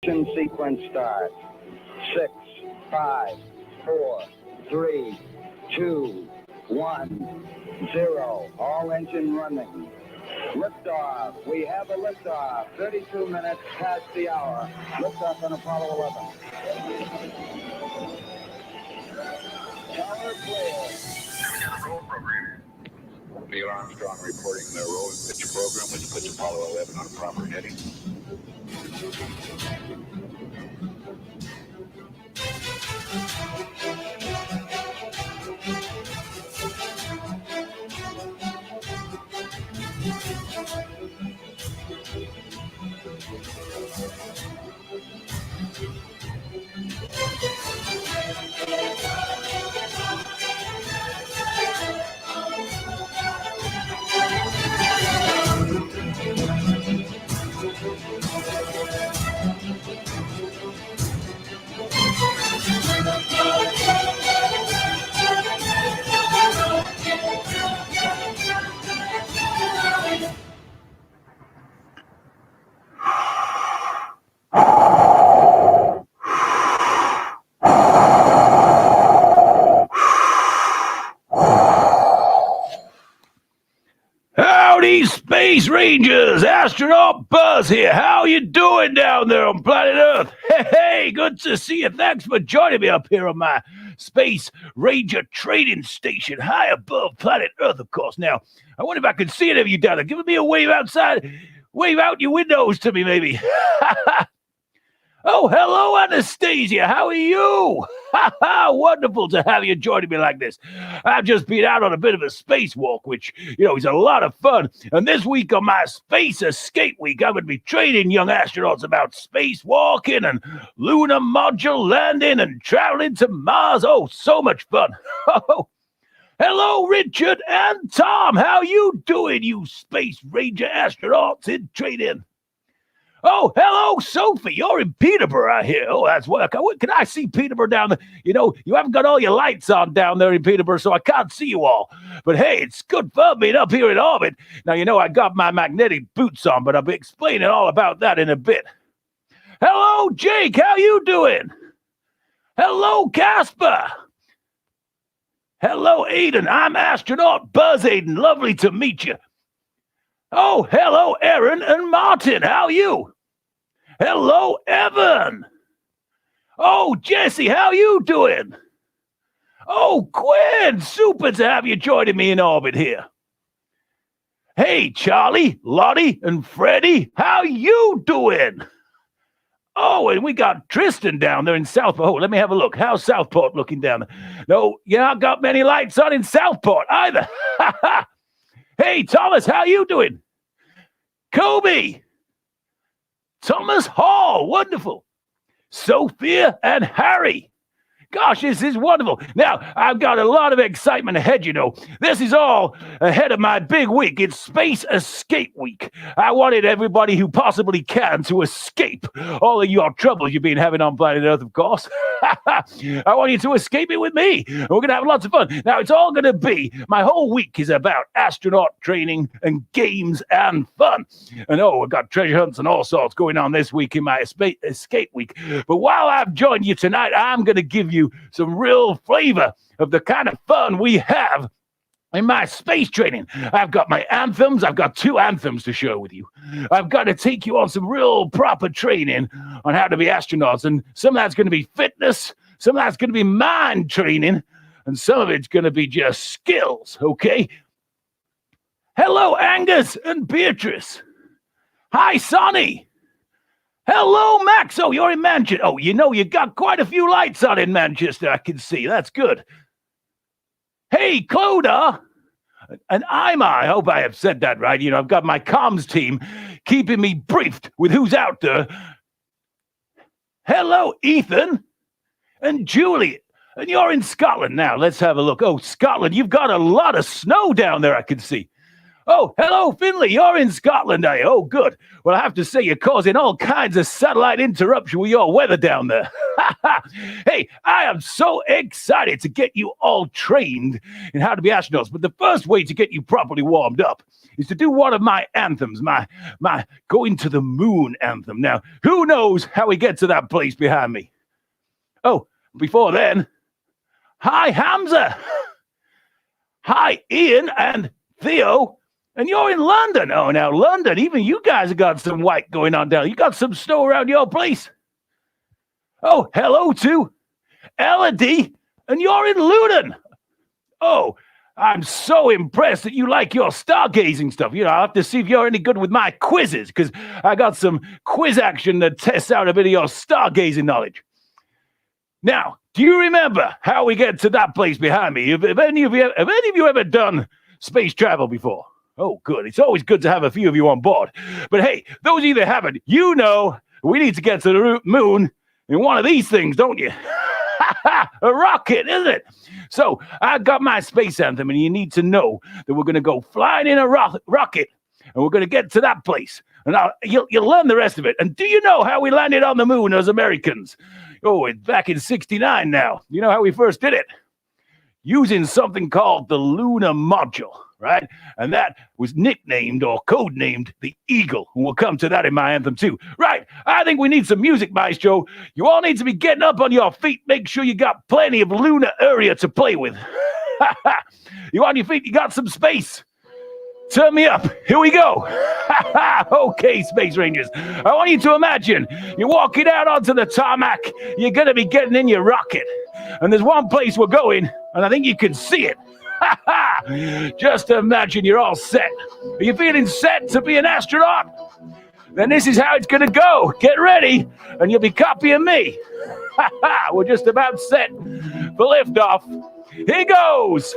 Ignition sequence starts. 6, 5, 4, 3, 2, 1, 0. All engine running. Liftoff. We have a liftoff. 32 minutes past the hour. Liftoff on Apollo 11. Tower clear. Neil Armstrong reporting the roll and pitch program, which puts Apollo 11 on a proper heading. Howdy, Space Rangers! Astronaut Buzz here. How you doing down there on planet Earth? Hey, good to see you. Thanks for joining me up here on my Space Ranger trading station high above planet Earth, of course. Now, I wonder if I can see any of you down there. Give me a wave outside. Wave out your windows to me, maybe. Oh, hello, Anastasia. How are you? Wonderful to have you joining me like this. I've just been out on a bit of a spacewalk, which, is a lot of fun. And this week on my Space Escape Week, I'm going to be training young astronauts about spacewalking and lunar module landing and traveling to Mars. Oh, so much fun. Hello, Richard and Tom. How you doing, you Space Ranger astronauts in training? Oh, hello, Sophie. You're in Peterborough, I hear. Oh, that's what. Can I see Peterborough down there? You haven't got all your lights on down there in Peterborough, so I can't see you all. But hey, it's good fun being up here in orbit. Now, I got my magnetic boots on, but I'll be explaining all about that in a bit. Hello, Jake. How you doing? Hello, Casper. Hello, Aiden. I'm Astronaut Buzz, Aiden. Lovely to meet you. Oh, hello, Aaron and Martin. How are you? Hello, Evan. Oh, Jesse, how you doing? Oh, Quinn, super to have you joining me in orbit here. Hey, Charlie, Lottie, and Freddie, how you doing? Oh, and we got Tristan down there in Southport. Oh, let me have a look. How's Southport looking down there? No, you not got many lights on in Southport either. Hey, Thomas, how you doing? Kobe. Thomas Hall, wonderful. Sophia and Harry. Gosh, this is wonderful. Now, I've got a lot of excitement ahead, This is all ahead of my big week. It's Space Escape Week. I wanted everybody who possibly can to escape all of your troubles you've been having on planet Earth, of course. I want you to escape it with me. We're going to have lots of fun. Now, it's all going to be, my whole week is about astronaut training and games and fun. And I've got treasure hunts and all sorts going on this week in my Escape Week. But while I've joined you tonight, I'm going to give you some real flavor of the kind of fun we have in my space training. I've got my anthems. I've got 2 anthems to share with you. I've got to take you on some real proper training on how to be astronauts. And some of that's going to be fitness. Some of that's going to be mind training. And some of it's going to be just skills, okay? Hello, Angus and Beatrice. Hi, Sonny. Hello, Max. Oh, you're in Manchester. Oh, you got quite a few lights on in Manchester, I can see. That's good. Hey, Clodagh. And I hope I have said that right. I've got my comms team keeping me briefed with who's out there. Hello, Ethan. And Julie. And you're in Scotland now. Let's have a look. Oh, Scotland, you've got a lot of snow down there, I can see. Oh, hello, Finley. You're in Scotland, are you? Oh, good. Well, I have to say, you're causing all kinds of satellite interruption with your weather down there. Hey, I am so excited to get you all trained in how to be astronauts. But the first way to get you properly warmed up is to do one of my anthems, my going to the moon anthem. Now, who knows how we get to that place behind me? Oh, before then, hi, Hamza. Hi, Ian and Theo. And you're in London. Oh, now, London, even you guys have got some white going on down. You got some snow around your place. Oh, hello to Elodie, and you're in Luton. Oh, I'm so impressed that you like your stargazing stuff. You know, I'll have to see if you're any good with my quizzes, because I got some quiz action that tests out a bit of your stargazing knowledge. Now, do you remember how we get to that place behind me? Have any of you ever done space travel before? Oh, good. It's always good to have a few of you on board. But hey, those of you that haven't, you know we need to get to the moon in one of these things, don't you? A rocket, isn't it? So I got my space anthem, and you need to know that we're going to go flying in a rocket, and we're going to get to that place. And you'll learn the rest of it. And do you know how we landed on the moon as Americans? Oh, it's back in '69 now. You know how we first did it? Using something called the lunar module, right? And that was nicknamed or codenamed the Eagle. And we'll come to that in my anthem too. Right, I think we need some music, Maestro. You all need to be getting up on your feet. Make sure you got plenty of lunar area to play with. You on your feet, you got some space. Turn me up. Here we go. Okay, Space Rangers. I want you to imagine you're walking out onto the tarmac. You're going to be getting in your rocket. And there's one place we're going, and I think you can see it. Just imagine you're all set. Are you feeling set to be an astronaut? Then this is how it's going to go. Get ready, and you'll be copying me. We're just about set for liftoff. Here goes.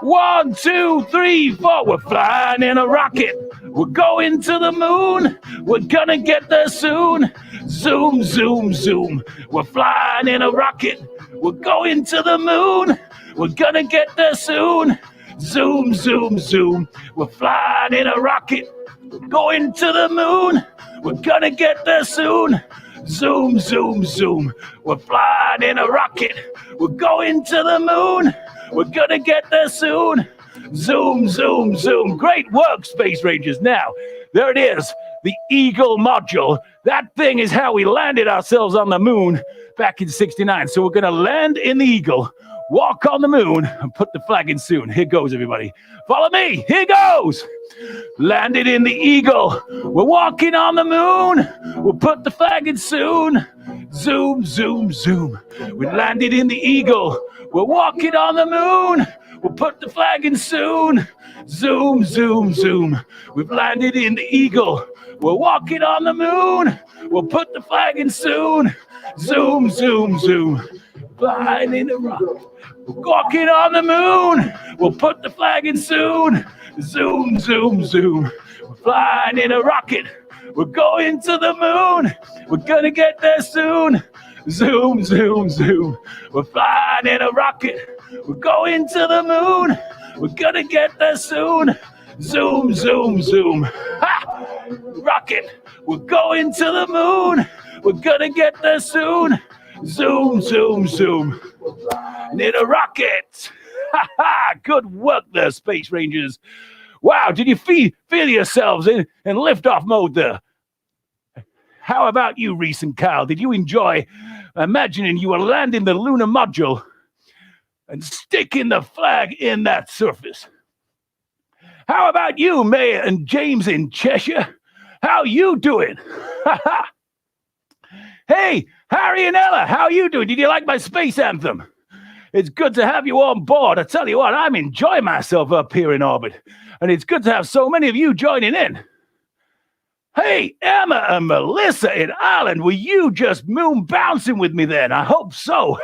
1, 2, 3, 4. We're flying in a rocket. We're going to the moon. We're gonna get there soon. Zoom, zoom, zoom. We're flying in a rocket. We're going to the moon. We're gonna get there soon. Zoom, zoom, zoom. We're flying in a rocket. We're going to the moon. We're gonna get there soon. Zoom, zoom, zoom. We're flying in a rocket. We're going to the moon. We're gonna get there soon. Zoom, zoom, zoom. Great work, Space Rangers. Now, there it is, the Eagle module. That thing is how we landed ourselves on the moon back in '69. So we're gonna land in the Eagle, walk on the moon, and put the flag in soon. Here goes, everybody. Follow me. Here goes. Landed in the Eagle. We're walking on the moon. We'll put the flag in soon. Zoom, zoom, zoom. We landed in the Eagle. We're walking on the moon. We'll put the flag in soon. Zoom, zoom, zoom. We've landed in the Eagle. We're walking on the moon. We'll put the flag in soon. Zoom, zoom, zoom. Flying in the rocket. We're walking on the moon. We'll put the flag in soon. Zoom, zoom, zoom. We're flying in a rocket. We're going to the moon. We're gonna get there soon. Zoom, zoom, zoom. We're flying in a rocket. We're going to the moon. We're gonna get there soon. Zoom, zoom, zoom. Ha! Rocket. We're going to the moon. We're gonna get there soon. Zoom, zoom, zoom. In a rocket. Ha ha! Good work there, Space Rangers. Wow, did you feel yourselves in liftoff mode there? How about you, Reese and Kyle? Did you enjoy imagining you were landing the lunar module and sticking the flag in that surface? How about you, May and James in Cheshire? How you doing? Hey, Harry and Ella, how you doing? Did you like my space anthem? It's good to have you on board. I tell you what, I'm enjoying myself up here in orbit. And it's good to have so many of you joining in. Hey, Emma and Melissa in Ireland, were you just moon bouncing with me then? I hope so.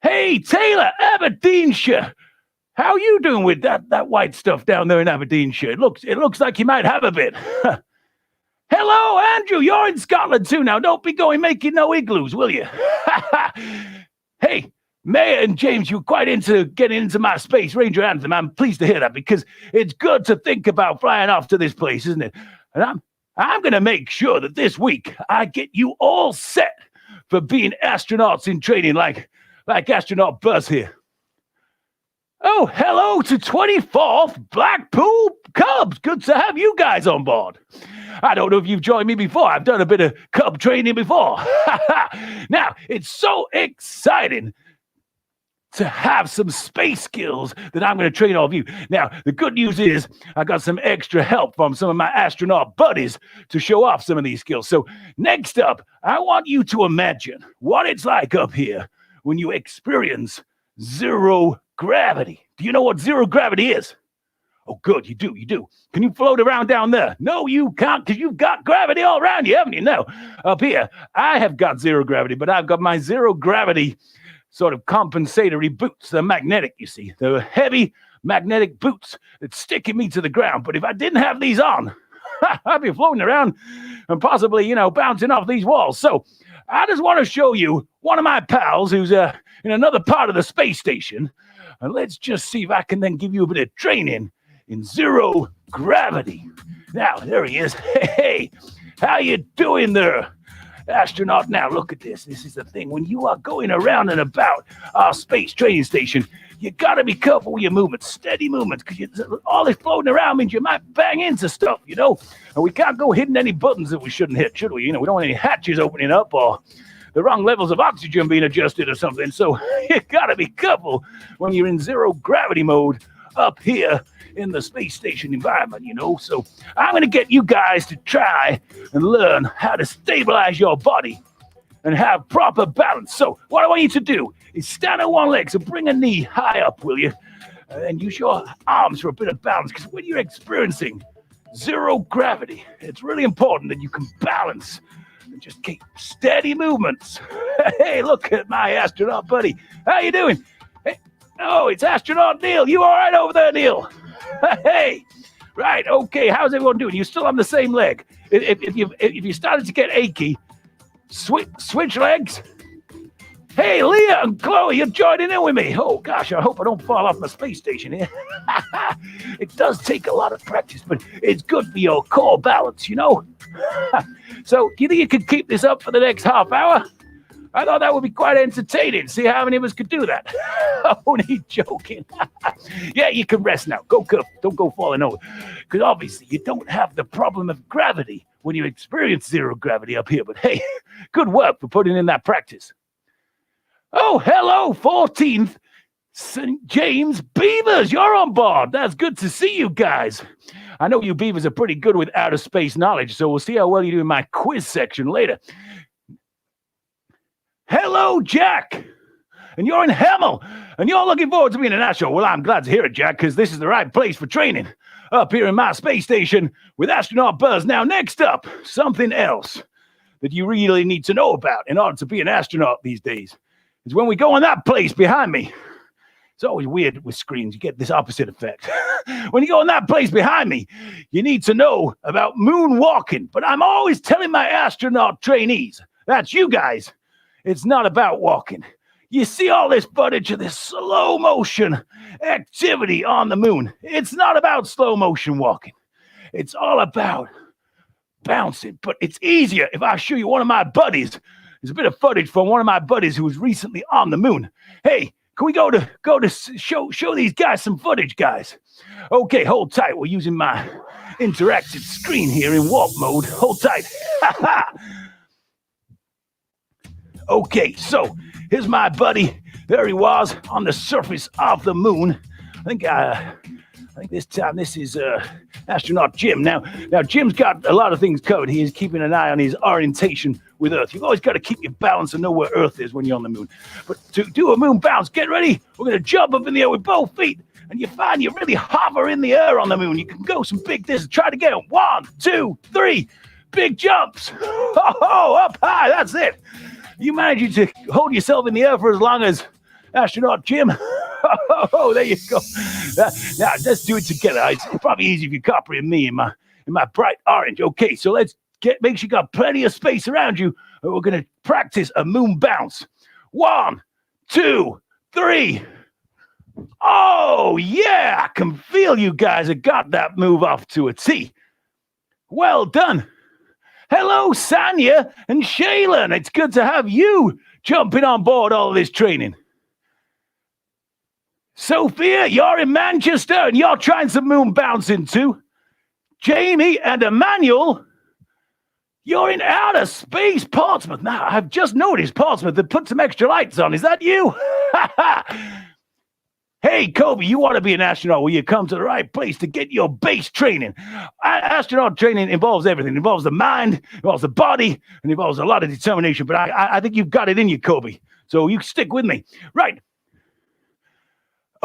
Hey, Taylor, Aberdeenshire. How you doing with that white stuff down there in Aberdeenshire? It looks like you might have a bit. Hello, Andrew. You're in Scotland too now. Don't be going making no igloos, will you? Hey, Maya and James, you're quite into getting into my Space Ranger anthem. I'm pleased to hear that because it's good to think about flying off to this place, isn't it? And I'm going to make sure that this week I get you all set for being astronauts in training like Astronaut Buzz here. Oh, hello to 24th Blackpool Cubs. Good to have you guys on board. I don't know if you've joined me before. I've done a bit of Cub training before. Now, it's so exciting to have some space skills that I'm going to train all of you. Now, the good news is I got some extra help from some of my astronaut buddies to show off some of these skills. So next up, I want you to imagine what it's like up here when you experience zero gravity. Do you know what zero gravity is? Oh, good, you do. Can you float around down there? No, you can't, because you've got gravity all around you, haven't you? No. Up here, I have got zero gravity, but I've got my zero gravity sort of compensatory boots. They're magnetic, you see. They're heavy magnetic boots that's sticking me to the ground. But if I didn't have these on, I'd be floating around and possibly, bouncing off these walls. So I just want to show you one of my pals who's in another part of the space station. And let's just see if I can then give you a bit of training in zero gravity. Now, there he is. Hey, how you doing there, astronaut? Now, look at this. This is the thing. When you are going around and about our space training station, you got to be careful with your movements, steady movements, because all this floating around means you might bang into stuff, And we can't go hitting any buttons that we shouldn't hit, should we? We don't want any hatches opening up or the wrong levels of oxygen being adjusted or something. So you got to be careful when you're in zero gravity mode up here in the space station environment, So I'm going to get you guys to try and learn how to stabilize your body and have proper balance. So what I want you to do is stand on one leg. So bring a knee high up, will you? And use your arms for a bit of balance. Because when you're experiencing zero gravity, it's really important that you can balance and just keep steady movements. Hey, look at my astronaut buddy. How you doing? Hey, oh, it's astronaut Neil. You all right over there, Neil? Hey, right, okay. How's everyone doing? You still on the same leg? If you started to get achy, switch legs. Hey, Leah and Chloe, you're joining in with me. Oh gosh, I hope I don't fall off my space station here. It does take a lot of practice, but it's good for your core balance, So, do you think you could keep this up for the next half hour? I thought that would be quite entertaining. See how many of us could do that. Only joking. Yeah, you can rest now. Go careful. Don't go falling over. Because obviously you don't have the problem of gravity when you experience zero gravity up here. But hey, good work for putting in that practice. Oh, hello, 14th St. James Beavers. You're on board. That's good to see you guys. I know you Beavers are pretty good with outer space knowledge, so we'll see how well you do in my quiz section later. Hello, Jack. And you're in Hemel. And you're looking forward to being an astronaut. Well, I'm glad to hear it, Jack, because this is the right place for training. Up here in my space station with Astronaut Buzz. Now, next up, something else that you really need to know about in order to be an astronaut these days is when we go in that place behind me. It's always weird with screens. You get this opposite effect. When you go in that place behind me, you need to know about moonwalking. But I'm always telling my astronaut trainees, that's you guys, it's not about walking. You see all this footage of this slow motion activity on the moon. It's not about slow motion walking. It's all about bouncing. But it's easier if I show you one of my buddies. There's a bit of footage from one of my buddies who was recently on the moon. Hey, can we go to show these guys some footage, guys? Okay, hold tight. We're using my interactive screen here in warp mode. Hold tight. Okay, so here's my buddy. There he was on the surface of the moon. I think this time this is astronaut Jim. Now Jim's got a lot of things covered. He is keeping an eye on his orientation with Earth. You've always got to keep your balance and know where Earth is when you're on the moon. But to do a moon bounce, get ready. We're going to jump up in the air with both feet. And you find you really hover in the air on the moon. You can go some big distances. Try to get them. 1, 2, 3. Big jumps. Oh, up high. That's it. You manage to hold yourself in the air for as long as astronaut Jim. Oh, there you go. Now, let's do it together. It's probably easy if you copy me in my bright orange. Okay, so let's make sure you got plenty of space around you. We're going to practice a moon bounce. 1, 2, 3. Oh, yeah, I can feel you guys have got that move off to a T. Well done. Hello, Sanya and Shaylan. It's good to have you jumping on board all this training. Sophia, you're in Manchester and you're trying some moon bouncing too. Jamie and Emmanuel, you're in outer space, Portsmouth. Now, I've just noticed Portsmouth have put some extra lights on. Is that you? Hey, Kobe, you want to be an astronaut? Well, you come to the right place to get your base training. Astronaut training involves everything. It involves the mind, involves the body, and involves a lot of determination. But I think you've got it in you, Kobe. So you stick with me. Right.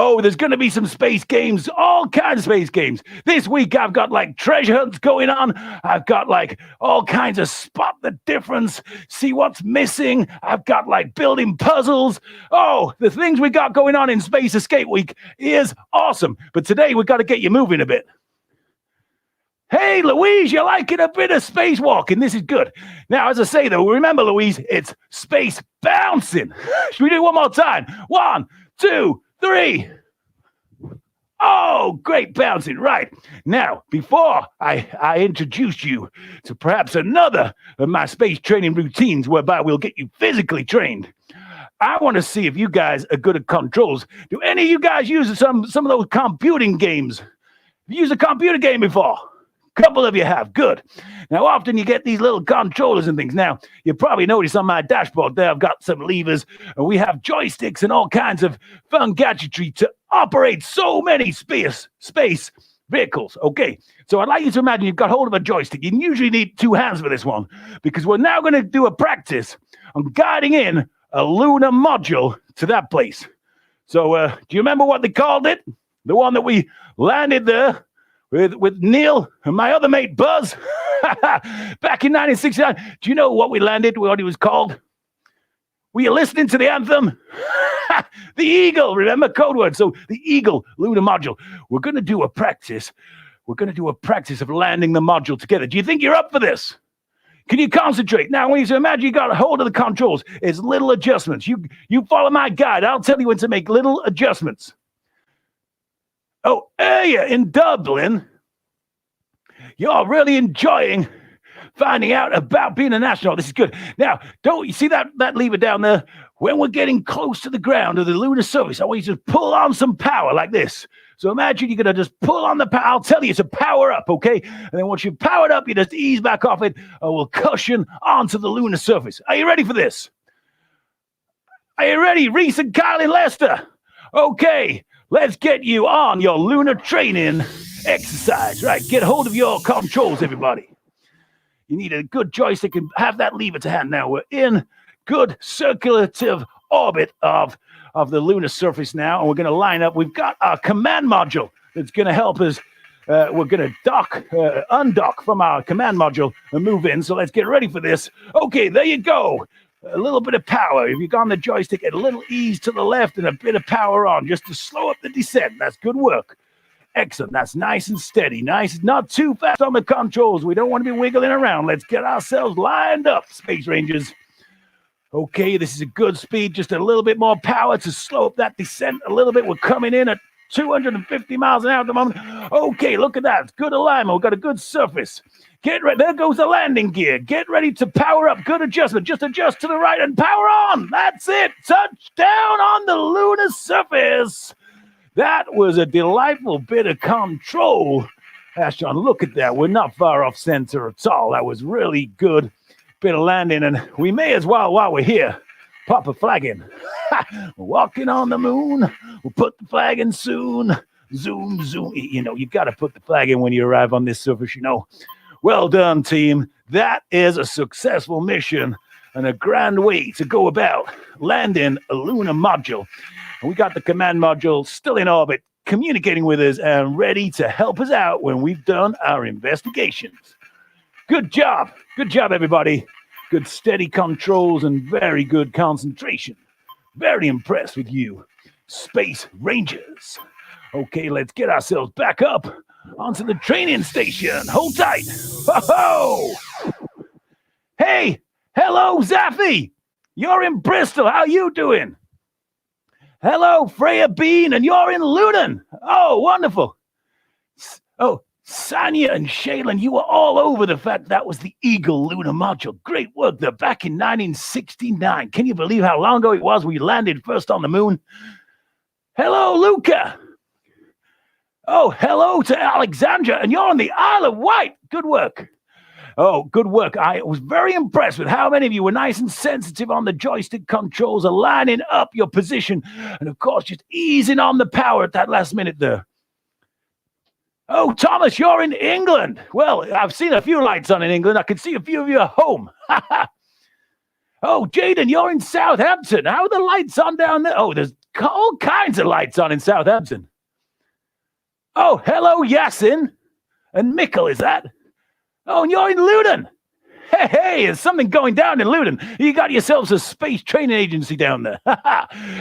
Oh, there's going to be some space games, all kinds of space games. This week, I've got like treasure hunts going on. I've got like all kinds of spot the difference, see what's missing. I've got like building puzzles. Oh, the things we got going on in Space Escape Week is awesome. But today, we've got to get you moving a bit. Hey, Louise, you're liking a bit of spacewalking. This is good. Now, as I say, though, remember, Louise, it's space bouncing. Should we do it one more time? 1, 2, 3. Oh, great bouncing. Right. Now, before I introduce you to perhaps another of my space training routines whereby we'll get you physically trained, I want to see if you guys are good at controls. Do any of you guys use some of those computing games? Have you used a computer game before? A couple of you have. Good. Now, often you get these little controllers and things. Now, you probably noticed on my dashboard there, I've got some levers, and we have joysticks and all kinds of fun gadgetry to operate so many space vehicles. Okay, so I'd like you to imagine you've got hold of a joystick. You usually need 2 hands for this one, because we're now going to do a practice on guiding in a lunar module to that place. So, do you remember what they called it? The one that we landed there with Neil and my other mate Buzz back in 1969. Do you know what we landed, what it was called? Were you listening to the anthem? The Eagle, remember code word. So the Eagle lunar module. We're going to do a practice. We're going to do a practice of landing the module together. Do you think you're up for this? Can you concentrate? Now, when you imagine you got a hold of the controls, it's little adjustments. You follow my guide. I'll tell you when to make little adjustments. Oh, yeah, in Dublin, you're really enjoying finding out about being an astronaut. This is good. Now, don't you see that lever down there? When we're getting close to the ground of the lunar surface, I want you to pull on some power like this. So imagine you're going to just pull on the power. I'll tell you to power up, okay? And then once you've powered up, you just ease back off it, and we'll cushion onto the lunar surface. Are you ready for this? Are you ready, Reese and Kyle and Lester? Okay. Let's get you on your lunar training exercise. Right, get hold of your controls, everybody. You need a good joystick and have that lever to hand. Now, we're in good circulative orbit of the lunar surface now, and we're going to line up. We've got our command module that's going to help us. We're going to undock from our command module and move in. So let's get ready for this. Okay, there you go. A little bit of power. If you've got the joystick, a little ease to the left and a bit of power on just to slow up the descent. That's good work. Excellent. That's nice and steady. Nice. Not too fast on the controls. We don't want to be wiggling around. Let's get ourselves lined up, Space Rangers. Okay, this is a good speed. Just a little bit more power to slow up that descent a little bit. We're coming in at 250 miles an hour at the moment. Okay, look at that. Good alignment. We've got a good surface. Get ready. There goes the landing gear. Get ready to power up. Good adjustment. Just adjust to the right and power on. That's it. Touchdown on the lunar surface. That was a delightful bit of control. Ashton, look at that. We're not far off center at all. That was really good bit of landing. And we may as well, while we're here, pop a flag in. We're walking on the moon. We'll put the flag in soon. Zoom, zoom. You know, you got to put the flag in when you arrive on this surface, you know. Well done, team. That is a successful mission and a grand way to go about landing a lunar module. And we got the command module still in orbit, communicating with us and ready to help us out when we've done our investigations. Good job. Good job, everybody. Good steady controls and very good concentration. Very impressed with you, Space Rangers. Okay, let's get ourselves back up onto the training station. Hold tight. Ho-ho! Hey, hello, Zaffy. You're in Bristol. How you doing? Hello, Freya Bean, and you're in Luton. Oh, wonderful. Oh, Sanya and Shaylin, you were all over the fact that was the Eagle lunar module. Great work there back in 1969. Can you believe how long ago it was we landed first on the moon? Hello, Luca. Oh, hello to Alexandra, and you're on the Isle of Wight. Good work. Oh, good work. I was very impressed with how many of you were nice and sensitive on the joystick controls, aligning up your position, and of course, just easing on the power at that last minute there. Oh, Thomas, you're in England. Well, I've seen a few lights on in England. I can see a few of you at home. Oh, Jaden, you're in Southampton. How are the lights on down there? Oh, there's all kinds of lights on in Southampton. Oh, hello, Yasin. And Mikkel, is that? Oh, and you're in Luton. Hey, there's something going down in Luton. You got yourselves a space training agency down there.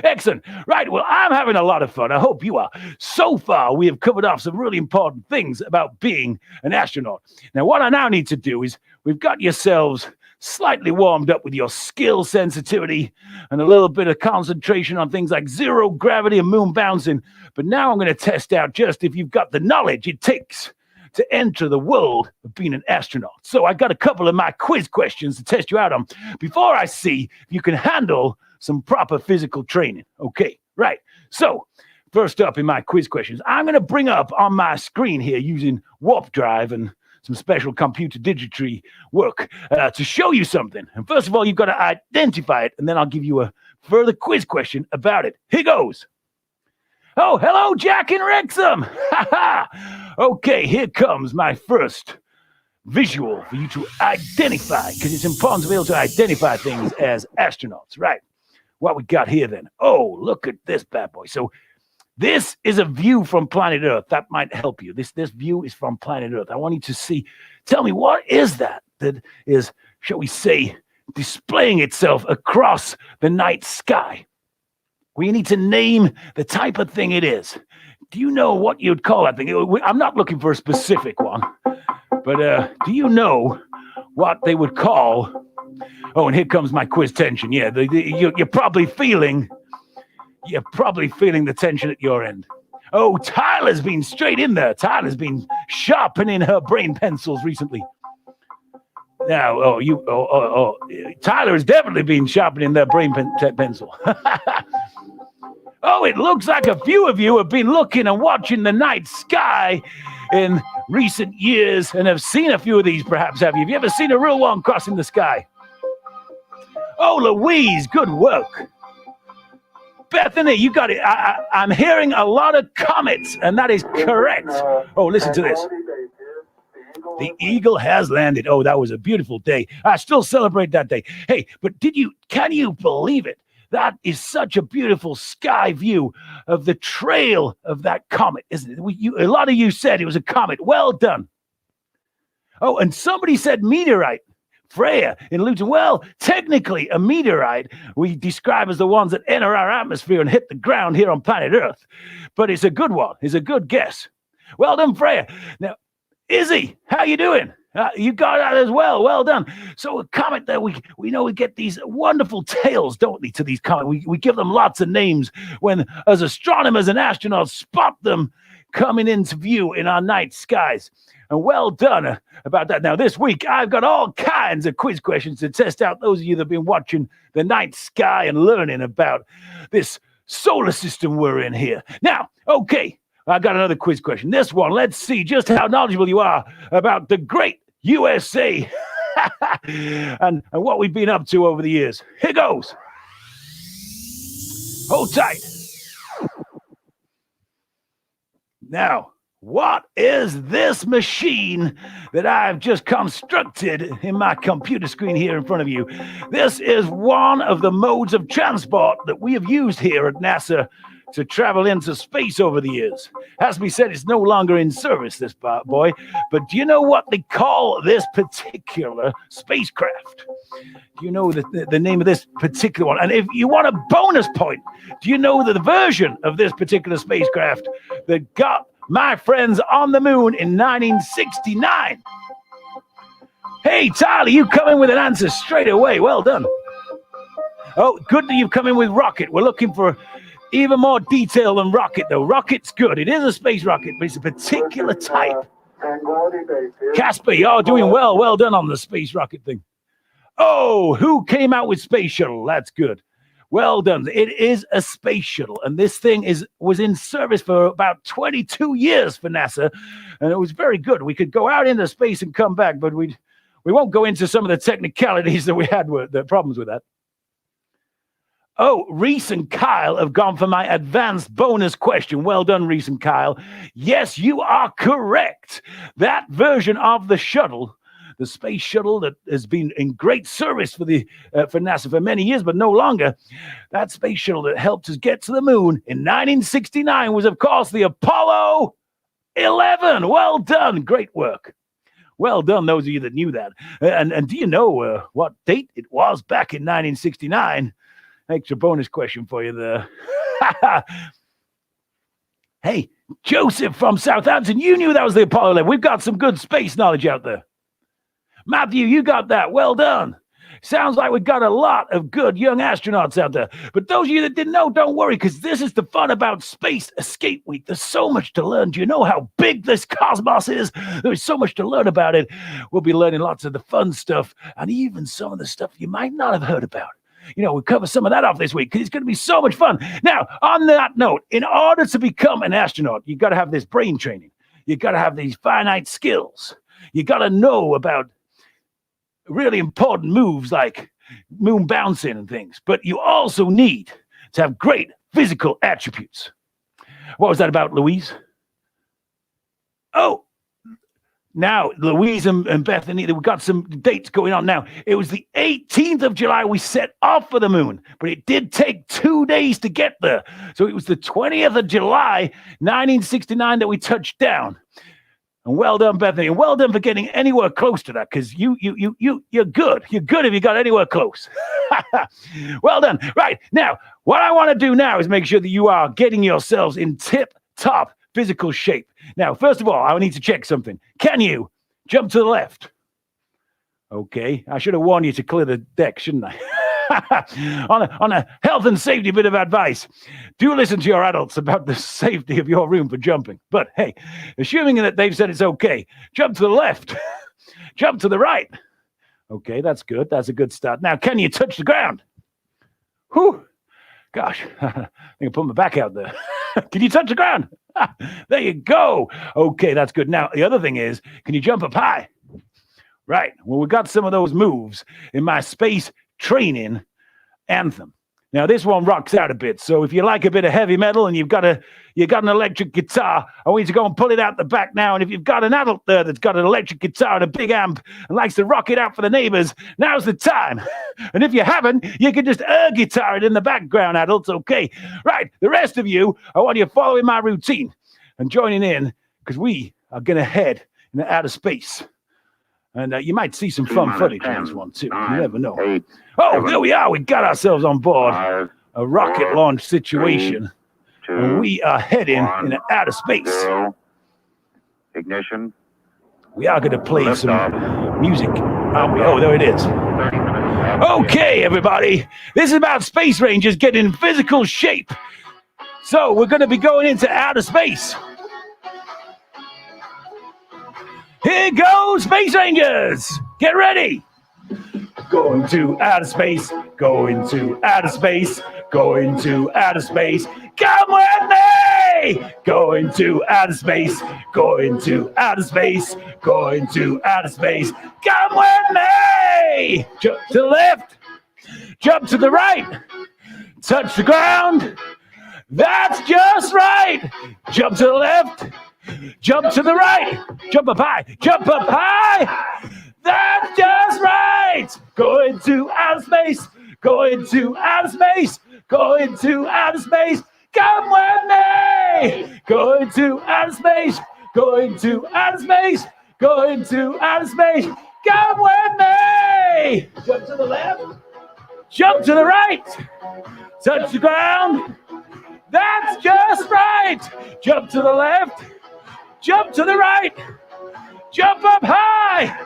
Excellent. Right, well, I'm having a lot of fun. I hope you are. So far, we have covered off some really important things about being an astronaut. Now, what I now need to do is we've got yourselves slightly warmed up with your skill sensitivity and a little bit of concentration on things like zero gravity and moon bouncing. But now I'm going to test out just if you've got the knowledge it takes to enter the world of being an astronaut. So I got a couple of my quiz questions to test you out on before I see if you can handle some proper physical training. Okay, right. So first up in my quiz questions, I'm going to bring up on my screen here using warp drive and some special computer digitry work to show you something. And first of all, you've got to identify it, and then I'll give you a further quiz question about it. Here goes. Oh, hello, Jack in Wrexham. Okay, here comes my first visual for you to identify, because it's important to be able to identify things as astronauts, right? What we got here then? Oh, look at this bad boy. So this is a view from planet Earth. That might help you. This view is from planet Earth. I want you to see, tell me, what is that is, shall we say, displaying itself across the night sky? We need to name the type of thing it is. Do you know what you'd call that thing? I'm not looking for a specific one, but do you know what they would call? Oh, and here comes my quiz tension. Yeah, you're probably feeling the tension at your end. Oh, Tyler's been straight in there. Tyler's been sharpening her brain pencils recently. Now, Tyler has definitely been sharpening their brain pencil. Oh, it looks like a few of you have been looking and watching the night sky in recent years and have seen a few of these, perhaps, have you? Have you ever seen a real one crossing the sky? Oh, Louise, good work. Bethany, you got it. I'm hearing a lot of comets, and that is correct. Oh, listen to this. The Eagle has landed. Oh, that was a beautiful day. I still celebrate that day. Hey, but can you believe it? That is such a beautiful sky view of the trail of that comet, isn't it? A lot of you said it was a comet. Well done. Oh, and somebody said meteorite. Freya in Luton. Well, technically, a meteorite we describe as the ones that enter our atmosphere and hit the ground here on planet Earth. But it's a good one. It's a good guess. Well done, Freya. Now, Izzy, how you doing? You got that as well. Well done. So a comet that we know we get these wonderful tales, don't we, to these comets. We give them lots of names when, as astronomers and astronauts, spot them coming into view in our night skies. And well done about that. Now, this week, I've got all kinds of quiz questions to test out those of you that have been watching the night sky and learning about this solar system we're in here. Now, okay, I got another quiz question. This one, let's see just how knowledgeable you are about the great USA and what we've been up to over the years. Here goes. Hold tight. Now, what is this machine that I've just constructed in my computer screen here in front of you? This is one of the modes of transport that we have used here at NASA to travel into space over the years. Has to be said, it's no longer in service, this boy. But do you know what they call this particular spacecraft? Do you know the name of this particular one? And if you want a bonus point, do you know the version of this particular spacecraft that got my friends on the moon in 1969? Hey, Tyler, you come in with an answer straight away. Well done. Oh, good that you've come in with rocket. We're looking for Even more detail than rocket, though. Rocket's good. It is a space rocket, but it's a particular type. Casper, you're doing well. Well done on the space rocket thing. Oh, who came out with Space Shuttle? That's good. Well done. It is a space shuttle, and this thing was in service for about 22 years for NASA, and it was very good. We could go out into space and come back, but we won't go into some of the technicalities that we had with the problems with that. Oh, Reese and Kyle have gone for my advanced bonus question. Well done, Reese and Kyle. Yes, you are correct. That version of the shuttle, the space shuttle that has been in great service for NASA for many years, but no longer. That space shuttle that helped us get to the moon in 1969 was, of course, the Apollo 11. Well done. Great work. Well done, those of you that knew that. And do you know what date it was back in 1969? Extra bonus question for you there. Hey, Joseph from Southampton, you knew that was the Apollo 11. We've got some good space knowledge out there. Matthew, you got that. Well done. Sounds like we've got a lot of good young astronauts out there. But those of you that didn't know, don't worry, because this is the fun about Space Escape Week. There's so much to learn. Do you know how big this cosmos is? There's so much to learn about it. We'll be learning lots of the fun stuff and even some of the stuff you might not have heard about. You know, we'll cover some of that off this week because it's going to be so much fun. Now, on that note, in order to become an astronaut, you got to have this brain training. You got to have these finite skills. You got to know about really important moves like moon bouncing and things. But you also need to have great physical attributes. What was that about, Louise? Oh, now, Louise and Bethany, we've got some dates going on now. It was the 18th of July we set off for the moon, but it did take 2 days to get there. So it was the 20th of July, 1969 that we touched down. And well done, Bethany, and well done for getting anywhere close to that, because you're good. You're good if you got anywhere close. Well done. Right, now, what I want to do now is make sure that you are getting yourselves in tip-top physical shape. Now, first of all, I need to check something. Can you jump to the left? Okay, I should have warned you to clear the deck, shouldn't I? on a health and safety bit of advice, do listen to your adults about the safety of your room for jumping. But hey, assuming that they've said it's okay, jump to the left, jump to the right. Okay, that's good. That's a good start. Now, can you touch the ground? Whew. Gosh, I think I put my back out there. Can you touch the ground? There you go. Okay, that's good. Now, the other thing is, can you jump up high? Right. Well, we got some of those moves in my space training anthem. Now, this one rocks out a bit. So if you like a bit of heavy metal and you've got an electric guitar, I want you to go and pull it out the back now. And if you've got an adult there that's got an electric guitar and a big amp and likes to rock it out for the neighbors, now's the time. And if you haven't, you can just air guitar it in the background, adults. Okay. Right. The rest of you, I want you following my routine and joining in, because we are going to head into outer space. And you might see some fun footage on this one, too. You never know. 8, Oh, 7, there we are. We got ourselves on board 5, a rocket 4, launch situation. 2, And we are heading 1, into outer space. 0. Ignition. We are going to play Lift some off. music, aren't we? Oh, there it is. 30 minutes after Okay, everybody. This is about Space Rangers getting in physical shape. So we're going to be going into outer space. Here goes, Space Rangers! Get ready! Going to outer space, going to outer space, going to outer space. Come with me! Going to outer space, going to outer space, going to outer space. Come with me! Jump to the left, jump to the right, touch the ground. That's just right! Jump to the left, jump to the right, jump up high, jump up high. That's just right. Going to outer space, going to outer space, going to outer space. Come with me. Going to outer space, going to outer space, going to outer space. Come with me. Jump to the left, jump to the right, touch the ground. That's just right. Jump to the left, jump to the right, jump up high.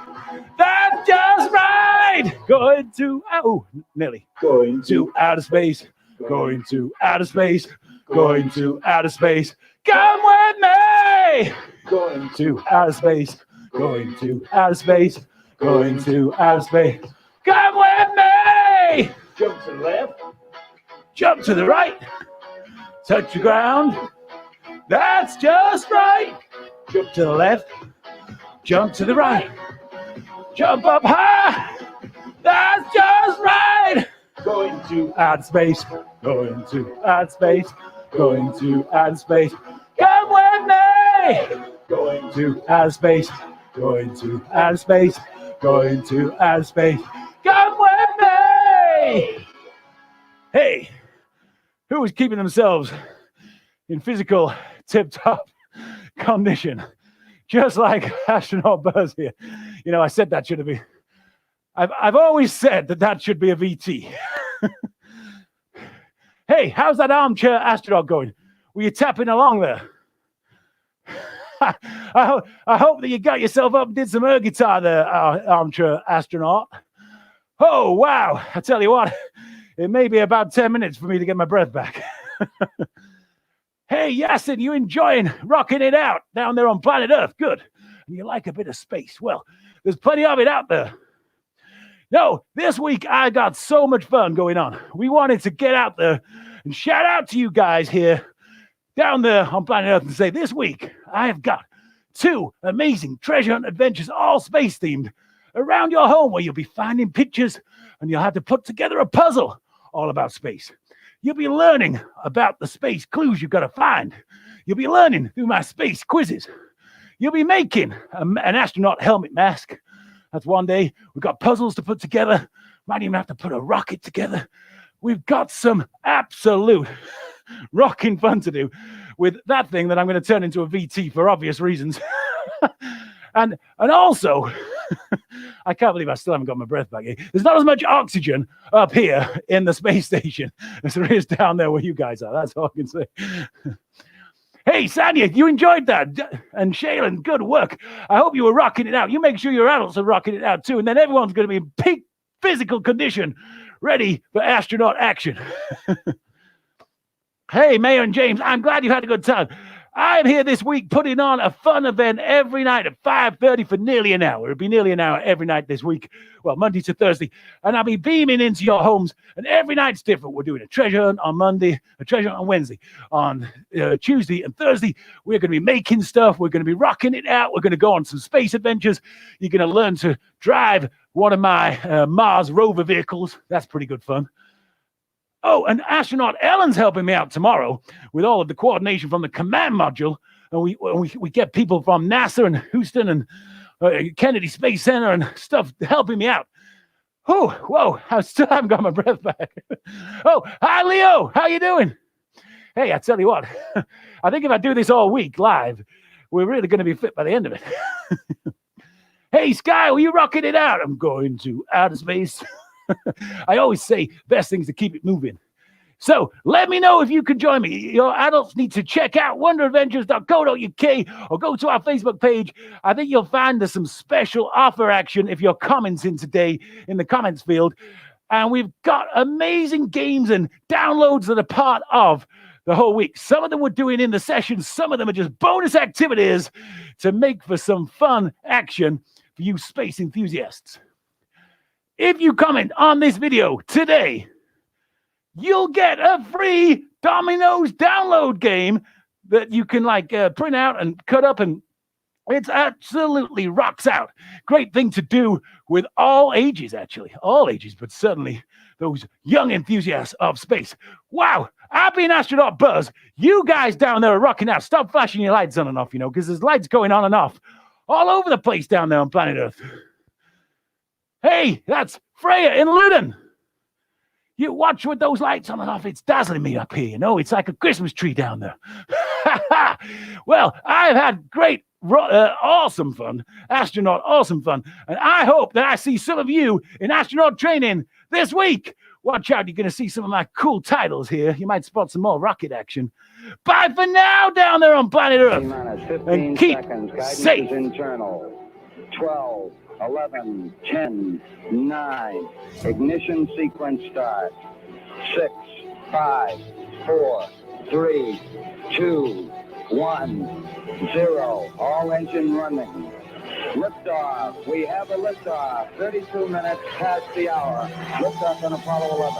That's just right. Going to, oh, nearly. Going to outer space, going to outer space, going to outer space. Come with me! Going to outer space, going to outer space, going to outer space. Come with me! Jump to the left, jump to the right, touch the ground. That's just right. Jump to the left, jump to the right, jump up high. That's just right. Going to outer space, going to outer space, going to outer space. Come with me! Going to outer space, going to outer space, going to outer space. Come with me! Hey, who is keeping themselves in physical tip-top condition? Just like Astronaut Buzz here. You know, I said that should have been... I've always said that should be a VT. Hey, how's that armchair astronaut going? Were you tapping along there? I hope that you got yourself up and did some air guitar there, armchair astronaut. Oh, wow. I tell you what, it may be about 10 minutes for me to get my breath back. Hey, Yasin, you enjoying rocking it out down there on planet Earth? Good. And you like a bit of space? Well, there's plenty of it out there. No, this week I got so much fun going on. We wanted to get out there and shout out to you guys here down there on planet Earth and say, this week I have got 2 amazing treasure hunt adventures, all space themed, around your home where you'll be finding pictures and you'll have to put together a puzzle all about space. You'll be learning about the space clues you've got to find. You'll be learning through my space quizzes. You'll be making an astronaut helmet mask. That's one day. We've got puzzles to put together. Might even have to put a rocket together. We've got some absolute rocking fun to do with that thing that I'm going to turn into a VT for obvious reasons. and also, I can't believe I still haven't got my breath back here. There's not as much oxygen up here in the space station as there is down there where you guys are. That's all I can say. Hey, Sanya, you enjoyed that. And Shaylin, good work. I hope you were rocking it out. You make sure your adults are rocking it out too. And then everyone's going to be in peak physical condition, ready for astronaut action. Hey, Mayor and James, I'm glad you had a good time. I'm here this week putting on a fun event every night at 5:30 for nearly an hour. It'll be nearly an hour every night this week. Well, Monday to Thursday. And I'll be beaming into your homes. And every night's different. We're doing a treasure hunt on Monday, a treasure hunt on Wednesday. On Tuesday and Thursday, we're going to be making stuff. We're going to be rocking it out. We're going to go on some space adventures. You're going to learn to drive one of my Mars rover vehicles. That's pretty good fun. Oh, and astronaut Ellen's helping me out tomorrow with all of the coordination from the command module. And we get people from NASA and Houston and Kennedy Space Center and stuff helping me out. Oh, whoa, I still haven't got my breath back. Oh, hi, Leo. How you doing? Hey, I tell you what, I think if I do this all week live, we're really going to be fit by the end of it. Hey, Sky, were you rocking it out? I'm going to outer space. I always say best things to keep it moving. So let me know if you can join me. Your adults need to check out wonderadventures.co.uk or go to our Facebook page. I think you'll find there's some special offer action if you're commenting today in the comments field. And we've got amazing games and downloads that are part of the whole week. Some of them we're doing in the sessions. Some of them are just bonus activities to make for some fun action for you space enthusiasts. If you comment on this video today, you'll get a free Domino's download game that you can print out and cut up, and it's absolutely rocks out. Great thing to do with all ages, actually. All ages, but certainly those young enthusiasts of space. Wow, I've been Astronaut Buzz. You guys down there are rocking out. Stop flashing your lights on and off, because there's lights going on and off all over the place down there on planet Earth. Hey, that's Freya in Luton. You watch with those lights on and off. It's dazzling me up here, It's like a Christmas tree down there. Well, I've had great, awesome fun, astronaut awesome fun. And I hope that I see some of you in astronaut training this week. Watch out, you're going to see some of my cool titles here. You might spot some more rocket action. Bye for now down there on planet Earth. And keep safe. Internal. 12. 11, 10, 9. Ignition sequence start. 6, 5, 4, 3, 2, 1, 0. All engine running. Liftoff. We have a liftoff. 32 minutes past the hour. Liftoff on Apollo 11.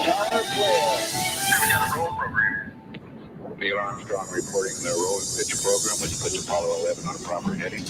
Tower clear. Neil Armstrong reporting the roll and pitch program, which puts Apollo 11 on a proper heading.